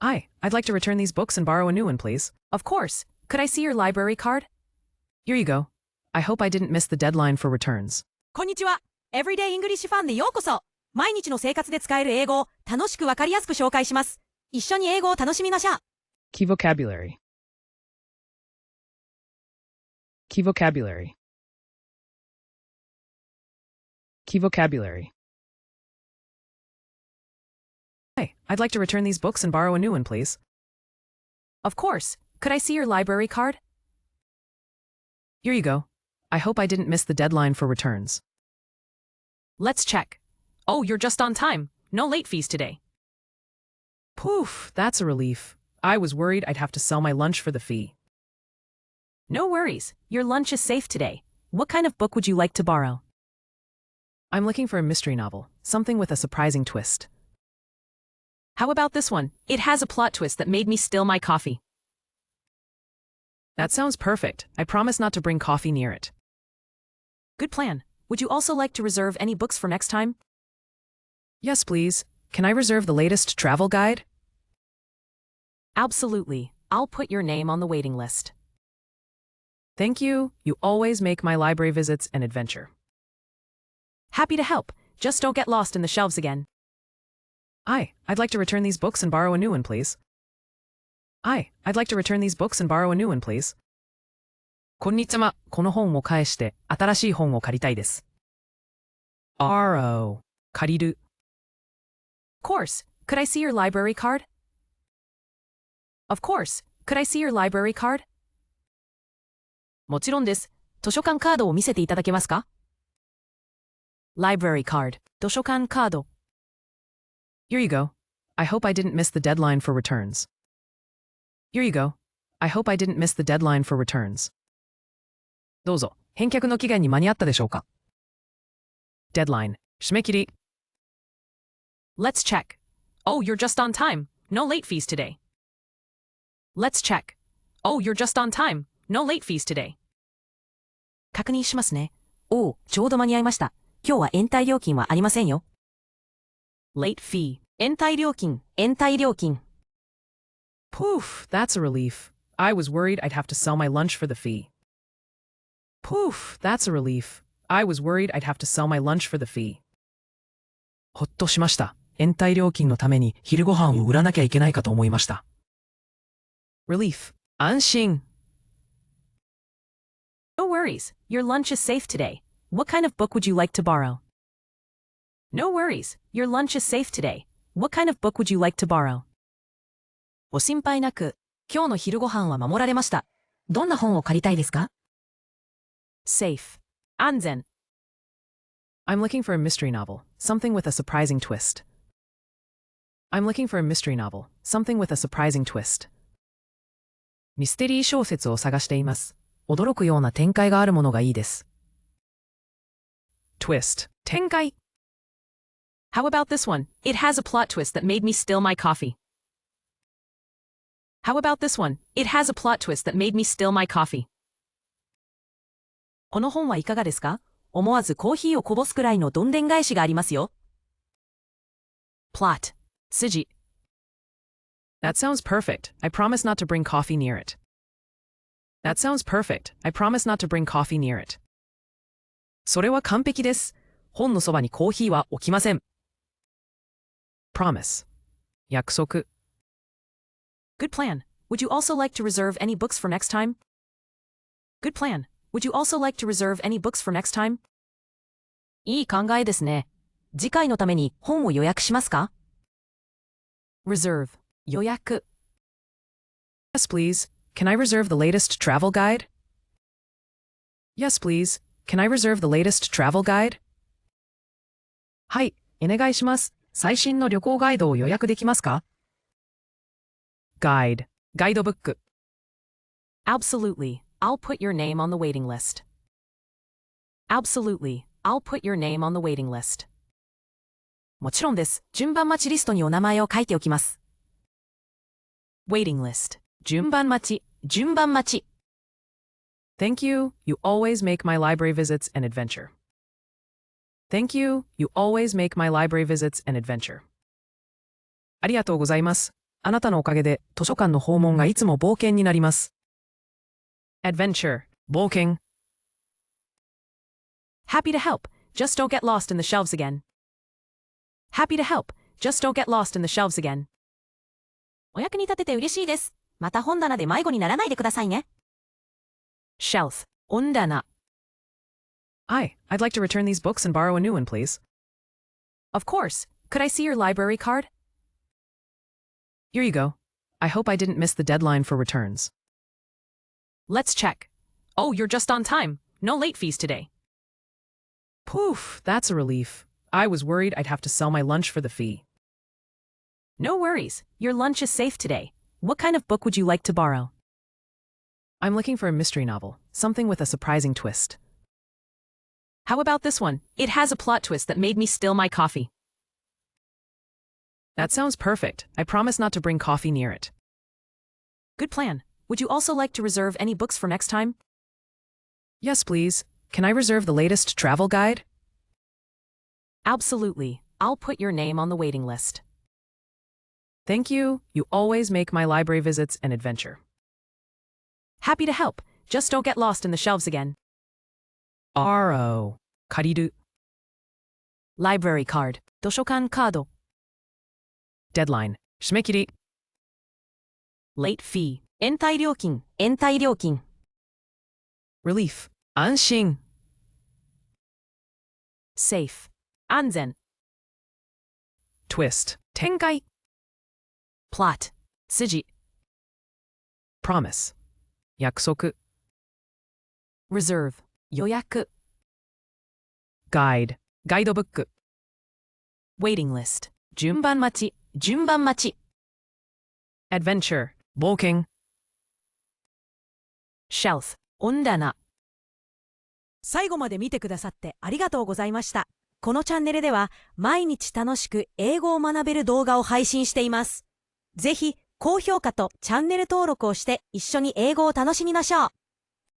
Hi, I'd like to return these books and borrow a new one, please. Of course. Could I see your library card? Here you go. I hope I didn't miss the deadline for returns. こんにちは。Everyday English ファンでようこそ。毎日の生活で使える英語を楽しくわかりやすく紹介します。一緒に英語を楽しみましょう。Key vocabulary. Key vocabulary. Key vocabulary. Hi, I'd like to return these books and borrow a new one, please. Of course. Could I see your library card? Here you go. I hope I didn't miss the deadline for returns. Let's check. Oh, you're just on time. No late fees today. Poof, that's a relief. I was worried I'd have to sell my lunch for the fee. No worries. Your lunch is safe today. What kind of book would you like to borrow? I'm looking for a mystery novel, something with a surprising twist. How about this one? It has a plot twist that made me spill my coffee. That sounds perfect. I promise not to bring coffee near it. Good plan. Would you also like to reserve any books for next time? Yes, please. Can I reserve the latest travel guide? Absolutely. I'll put your name on the waiting list. Thank you. You always make my library visits an adventure. Happy to help. Just don't get lost in the shelves again. Hi, I'd like to return these books and borrow a new one, please. Hi, I'd like to return these books and borrow a new one, please. こんにちは。この本を返して新しい本を借りたいです。borrow 借りる。Of course. Could I see your library card? Of course. Could I see your library card? もちろんです。図書館カードを見せていただけますか？ Library card 図書館カード。Here you go. I hope I didn't miss the deadline for returns. Here you go. I hope I didn't miss the deadline for returns. どうぞ。返却の期限に間に合ったでしょうか？ Deadline 締め切り。Let's check. Oh, you're just on time. No late fees today. Let's check. Oh, you're just on time. No late fees today. 確認しますね。おう、ちょうど間に合いました。今日は延滞料金はありませんよ。Late fee 延滞料金、延滞料金。Poof, that's a relief. I was worried I'd have to sell my lunch for the fee. Poof, that's a relief. I was worried I'd have to sell my lunch for the fee. ほっとしました。延滞料金のために昼ご飯を売らなきゃいけないかと思いました。Relief 安心。No worries. Your lunch is safe today. What kind of book would you like to borrow? No worries. Your lunch is safe today. What kind of book would you like to borrow? ご心配なく、今日の昼ご飯は守られました。どんな本を借りたいですか？ Safe 安全。I'm looking for a mystery novel, something with a surprising twist. I'm looking for a mystery novel, something with a surprising twist. ミステリー小説を探しています。驚くような展開があるものがいいです。Twist 展開。How about this one? It has a plot twist that made me spill my coffee. How about this one? It has a plot twist that made me spill my coffee. この本はいかがですか？思わずコーヒーをこぼすくらいのどんでん返しがありますよ。Plot 筋。That sounds perfect. I promise not to bring coffee near it. That sounds perfect. I promise not to bring coffee near it. それは完璧です。本のそばにコーヒーは置きません。Promise 約束。Good plan. Would you also like to reserve any books for next time? Good plan. Would you also like to reserve any books for next time? いい考えですね。次回のために本を予約しますか？ Reserve 予約。Yes, please. Can I reserve the latest travel guide? Yes, please. Can I reserve the latest travel guide? はい、お願いします。最新の旅行ガイドを予約できますか？ Guide ガイドブック。Absolutely. I'll put your name on the waiting list. Absolutely. I'll put your name on the waiting list. もちろんです。順番待ちリストにお名前を書いておきます。Waiting list 順番待ち、順番待ち。Thank you. You always make my library visits an adventure. Thank you. You always make my library visits an adventure. ありがとうございます。あなたのおかげで図書館の訪問がいつも冒険になります。Adventure. 冒険。Happy to help. Just don't get lost in the shelves again. Happy to help. Just don't get lost in the shelves again. お役に立てて嬉しいです。また本棚で迷子にならないでくださいね。Shelf. 本棚。Hi, I'd like to return these books and borrow a new one, please. Of course. Could I see your library card? Here you go. I hope I didn't miss the deadline for returns. Let's check. Oh, you're just on time. No late fees today. Poof, that's a relief. I was worried I'd have to sell my lunch for the fee. No worries. Your lunch is safe today. What kind of book would you like to borrow? I'm looking for a mystery novel, something with a surprising twist. How about this one? It has a plot twist that made me spill my coffee. That sounds perfect. I promise not to bring coffee near it. Good plan. Would you also like to reserve any books for next time? Yes, please. Can I reserve the latest travel guide? Absolutely. I'll put your name on the waiting list. Thank you. You always make my library visits an adventure. Happy to help. Just don't get lost in the shelves again. RO. 借りる。Library card. 図書館カード。Deadline. 締め切り。Late fee. 延滞料金。延滞料金。Relief. 安心。Safe. 安全。Twist. 展開。Plot. 筋。Promise. 約束。Reserve. 予約。Guide. ガイドブック。Waiting list. 順番待ち。順番待ち。Adventure. 冒険。Shelf. 本棚。最後まで見てくださってありがとうございました。このチャンネルでは毎日楽しく英語を学べる動画を配信しています。ぜひ高評価とチャンネル登録をして一緒に英語を楽しみましょう。